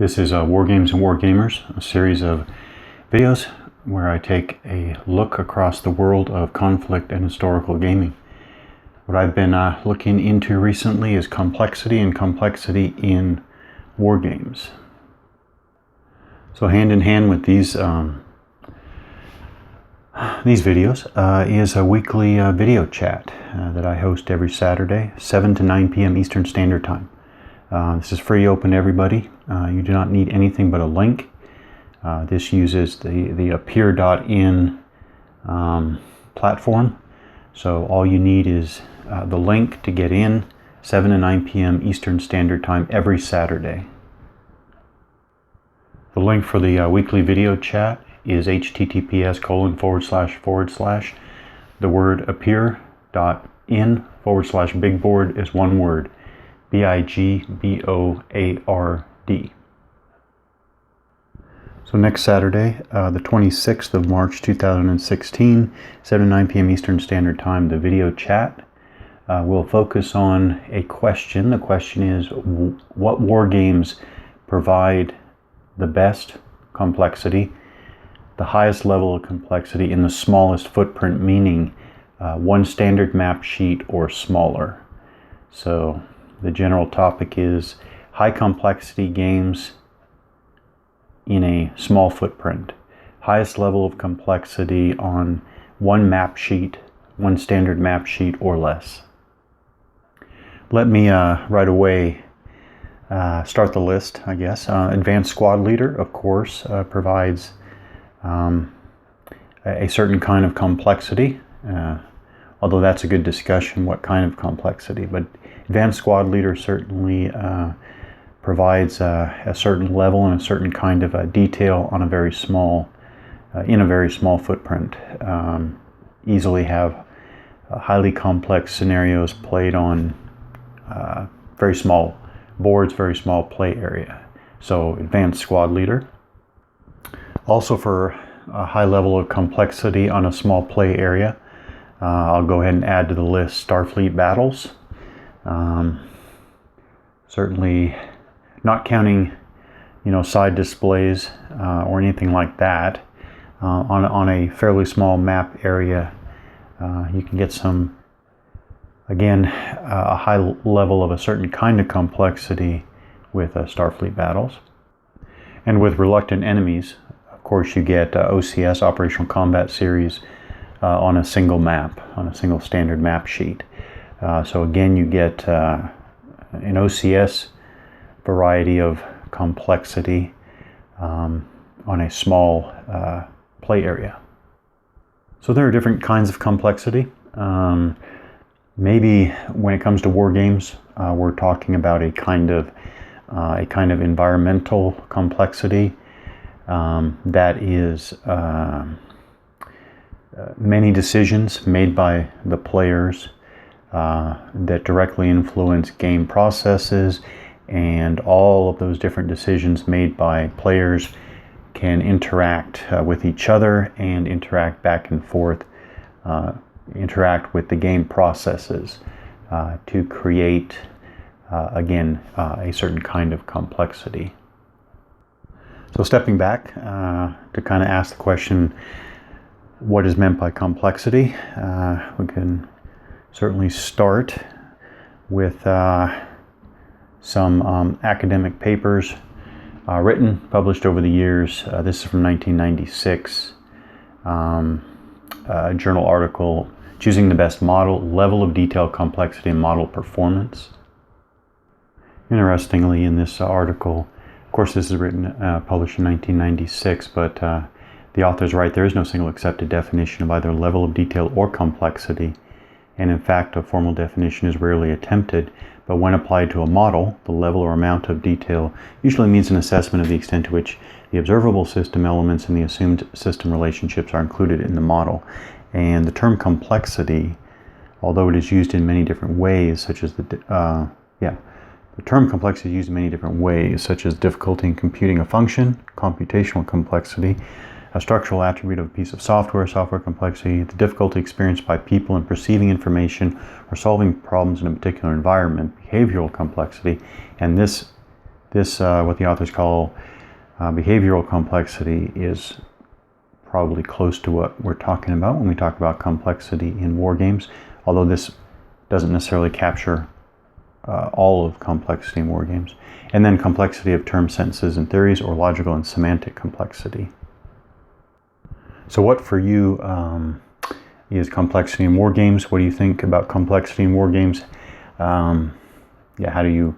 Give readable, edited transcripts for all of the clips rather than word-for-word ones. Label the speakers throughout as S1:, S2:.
S1: This is War Games and War Gamers, a series of videos where I take a look across the world of conflict and historical gaming. What I've been looking into recently is complexity in war games. So hand in hand with these videos is a weekly video chat that I host every Saturday, 7 to 9 p.m. Eastern Standard Time. This is free, open to everybody. You do not need anything but a link. This uses the appear.in platform. So all you need is the link to get in, 7 to 9 p.m. Eastern Standard Time every Saturday. The link for the weekly video chat is https:// the word appear.in/bigboard is one word, BIGBOARD. So next Saturday, the 26th of March 2016, 7 to 9 p.m. Eastern Standard Time, the video chat will focus on a question. The question is, what war games provide the best complexity, the highest level of complexity in the smallest footprint, meaning one standard map sheet or smaller. So the general topic is high complexity games in a small footprint. Highest level of complexity on one map sheet, one standard map sheet or less. Let me right away start the list, I guess. Advanced Squad Leader, of course, provides a certain kind of complexity, although that's a good discussion, what kind of complexity. But Advanced Squad Leader certainly provides a certain level and a certain kind of detail on a very small, in a very small footprint. Easily have highly complex scenarios played on very small boards, very small play area. So Advanced Squad Leader. Also for a high level of complexity on a small play area, I'll go ahead and add to the list Starfleet Battles. Certainly not counting, side displays or anything like that. On a fairly small map area, you can get some, again, a high level of a certain kind of complexity with Starfleet Battles. And with Reluctant Enemies, of course, you get OCS, Operational Combat Series, on a single map, on a single standard map sheet. So again, you get an OCS variety of complexity on a small play area. So there are different kinds of complexity. Maybe when it comes to war games, we're talking about a kind of environmental complexity that is many decisions made by the players that directly influence game processes, and all of those different decisions made by players can interact with each other and interact back and forth, interact with the game processes to create, again, a certain kind of complexity. So stepping back to kind of ask the question, what is meant by complexity? We can certainly start with some academic papers written, published over the years. This is from 1996, a journal article, Choosing the Best Model, Level of Detail, Complexity, and Model Performance. Interestingly, in this article, of course this is written, published in 1996, but the authors write, there is no single accepted definition of either level of detail or complexity, and in fact a formal definition is rarely attempted, but when applied to a model, the level or amount of detail usually means an assessment of the extent to which the observable system elements and the assumed system relationships are included in the model. And the term complexity, although it is used in many different ways, such as the term complexity is used in many different ways, such as difficulty in computing a function, computational complexity, a structural attribute of a piece of software, software complexity, the difficulty experienced by people in perceiving information or solving problems in a particular environment, behavioral complexity, and this This, what the authors call behavioral complexity, is probably close to what we're talking about when we talk about complexity in war games, although this doesn't necessarily capture all of complexity in war games. And then complexity of terms, sentences, and theories, or logical and semantic complexity. So what for you is complexity in war games? What do you think about complexity in war games? How do you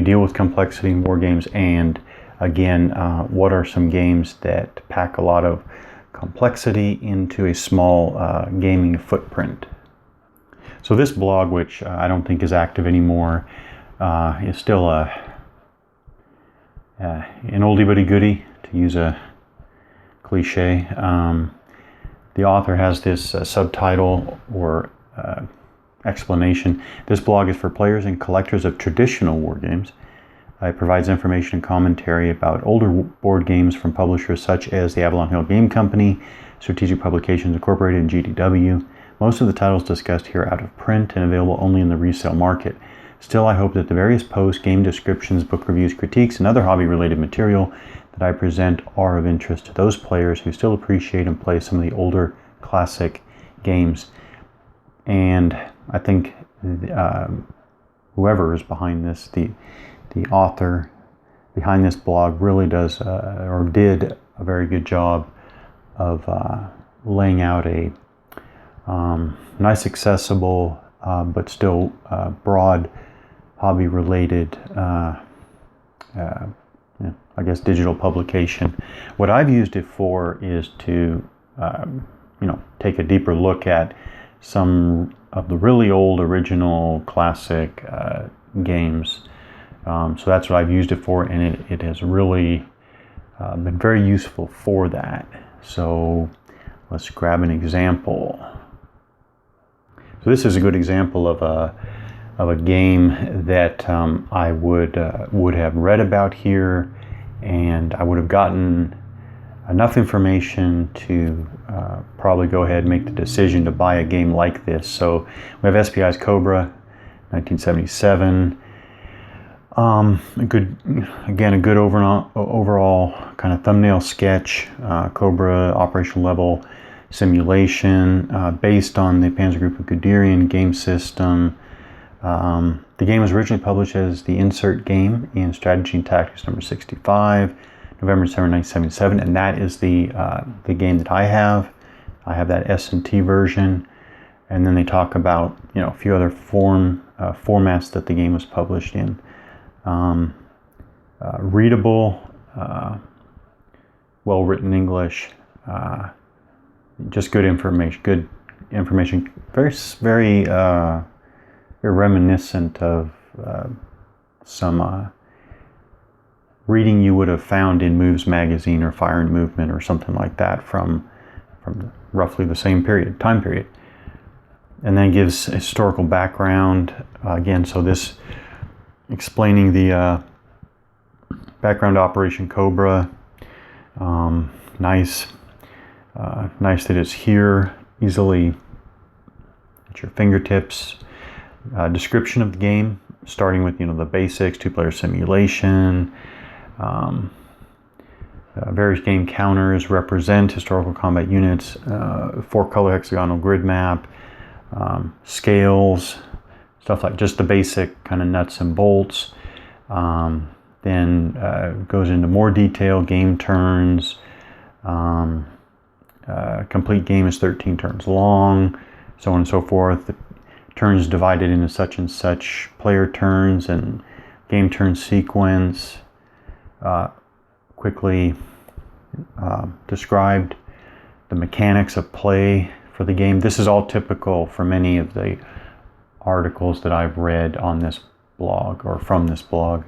S1: deal with complexity in war games? And again, what are some games that pack a lot of complexity into a small gaming footprint? So this blog, which I don't think is active anymore, is still an oldie but a goodie, to use a cliche. The author has this subtitle or explanation. This blog is for players and collectors of traditional war games. It provides information and commentary about older board games from publishers such as the Avalon Hill Game Company, Strategic Publications Incorporated, and GDW. Most of the titles discussed here are out of print and available only in the resale market. Still, I hope that the various posts, game descriptions, book reviews, critiques, and other hobby-related material that I present are of interest to those players who still appreciate and play some of the older classic games. And I think whoever is behind this, the author behind this blog, really does or did a very good job of laying out a nice, accessible, but still broad, hobby-related, I guess, digital publication. What I've used it for is to, take a deeper look at some of the really old, original, classic games. So that's what I've used it for, and it has really been very useful for that. So let's grab an example. So this is a good example of a game that I would have read about here, and I would have gotten enough information to probably go ahead and make the decision to buy a game like this. So we have SPI's Cobra, 1977. A good overall kind of thumbnail sketch. Cobra operational level simulation based on the Panzer Group of Guderian game system. The game was originally published as the insert game in Strategy and Tactics number 65, November 7, 1977, and that is the game that I have. I have that S&T version, and then they talk about a few other formats that the game was published in. Readable, well-written English, just good information. Very reminiscent of some reading you would have found in Moves magazine or Fire and Movement or something like that from roughly the same time period. And then gives historical background again. So this explaining the background to Operation Cobra. Nice that it's here easily at your fingertips. Description of the game, starting with the basics, two-player simulation. Various game counters represent historical combat units. 4-color hexagonal grid map. Scales, stuff like just the basic kind of nuts and bolts. Then goes into more detail, game turns. Complete game is 13 turns long, so on and so forth. The turns divided into such and such player turns and game turn sequence. Quickly described the mechanics of play for the game. This is all typical for many of the articles that I've read on this blog or from this blog.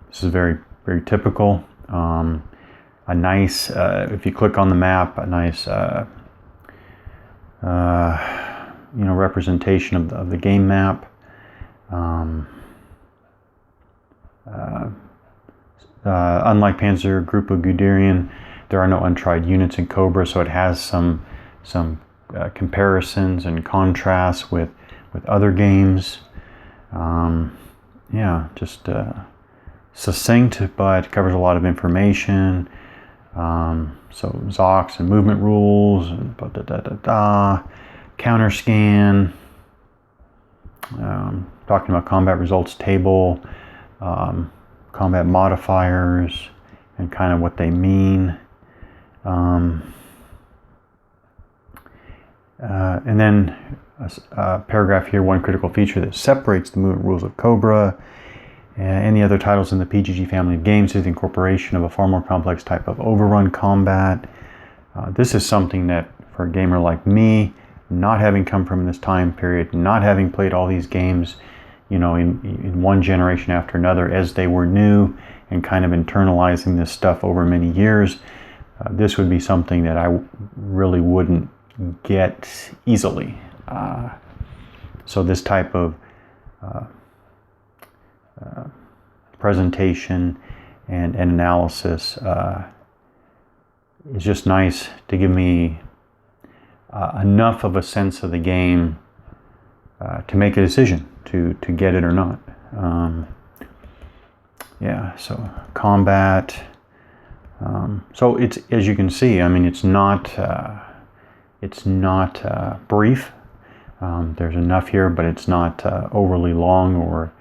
S1: This is very, very typical. A nice, if you click on the map, a nice, representation of the game map. Unlike Panzer Group of Guderian, there are no untried units in Cobra, so it has some comparisons and contrasts with other games. yeah, just succinct, but covers a lot of information. So Zocs and movement rules, and counter scan, talking about combat results table, combat modifiers, and kind of what they mean. And then a paragraph here, one critical feature that separates the movement rules of Cobra and the other titles in the PGG family of games is the incorporation of a far more complex type of overrun combat. This is something that, for a gamer like me, not having come from this time period, not having played all these games, you know, in one generation after another as they were new, and kind of internalizing this stuff over many years, this would be something that I really wouldn't get easily. So this type of presentation and analysis is just nice to give me enough of a sense of the game to make a decision to get it or not. Yeah, so combat. So it's, as you can see, I mean, it's not brief. There's enough here, but it's not overly long or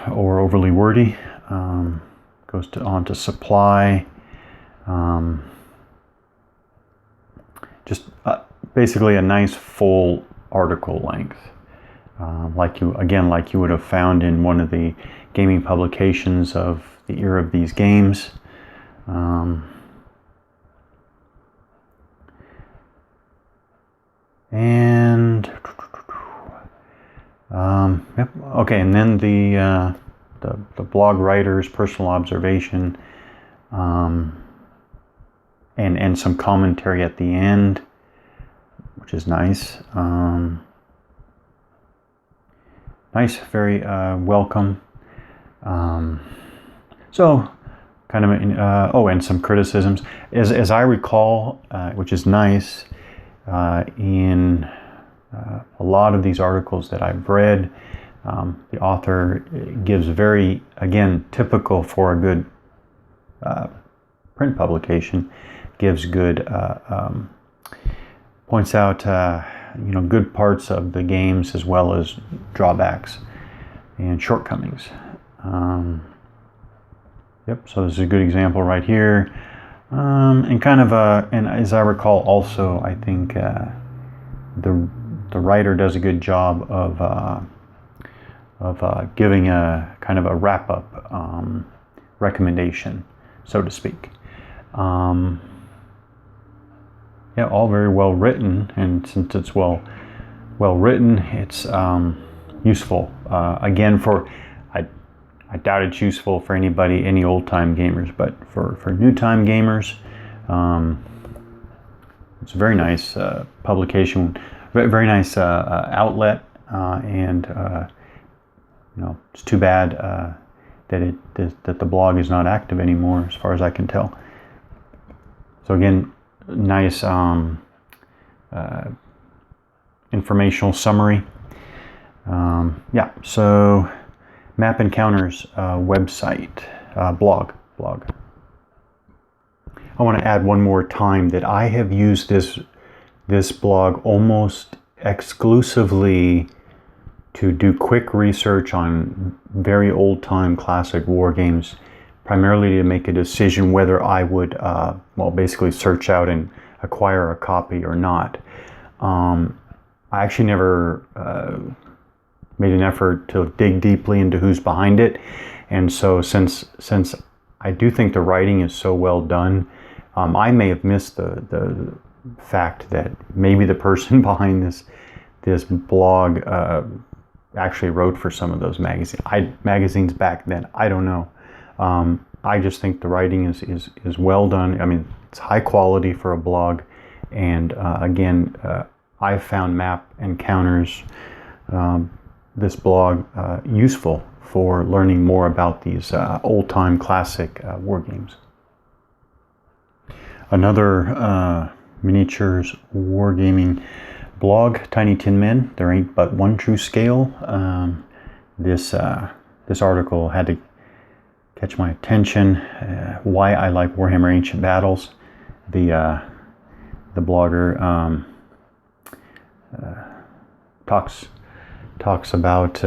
S1: overly wordy. Goes on to supply. Just basically a nice full article length, like you would have found in one of the gaming publications of the era of these games. Yep. Okay, and then the blog writer's personal observation, and some commentary at the end, which is nice. Nice, very welcome. So, kind of, and some criticisms. As I recall, which is nice, in a lot of these articles that I've read, the author gives very, again, typical for a good print publication, gives good, points out, good parts of the games as well as drawbacks and shortcomings. Yep, so this is a good example right here. And kind of, and as I recall also, I think the writer does a good job of giving a kind of a wrap-up recommendation, so to speak. Yeah, all very well written, and since it's well written, it's useful. Again, I doubt it's useful for anybody, any old-time gamers, but for new-time gamers, it's a very nice publication, very nice outlet, and it's too bad that the blog is not active anymore, as far as I can tell. So again, nice informational summary. Yeah, so Map Encounters website, blog. I want to add one more time that I have used this blog almost exclusively to do quick research on very old-time classic war games, primarily to make a decision whether I would, basically search out and acquire a copy or not. I actually never made an effort to dig deeply into who's behind it, and so since I do think the writing is so well done, I may have missed the fact that maybe the person behind this blog actually wrote for some of those magazines back then. I don't know. I just think the writing is well done. I mean, it's high quality for a blog, and again, I've found Map Encounters, this blog, useful for learning more about these old-time classic war games. Another miniatures wargaming blog, Tiny Tin Men, There Ain't But One True Scale. this article had to catch my attention. Why I like Warhammer Ancient Battles. The blogger talks about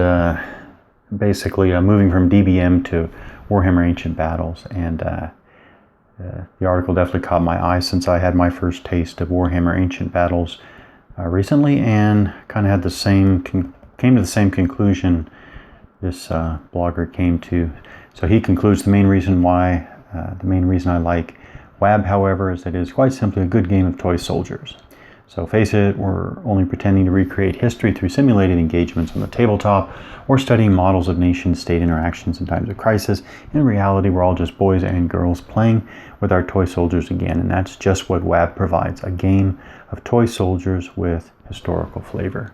S1: basically moving from DBM to Warhammer Ancient Battles, and the article definitely caught my eye since I had my first taste of Warhammer Ancient Battles recently, and kind of had came to the same conclusion this blogger came to. So he concludes the main reason I like WaW, however, is that it is quite simply a good game of toy soldiers. So face it, we're only pretending to recreate history through simulated engagements on the tabletop or studying models of nation-state interactions in times of crisis. In reality, we're all just boys and girls playing with our toy soldiers again, and that's just what WaW provides, a game of toy soldiers with historical flavor.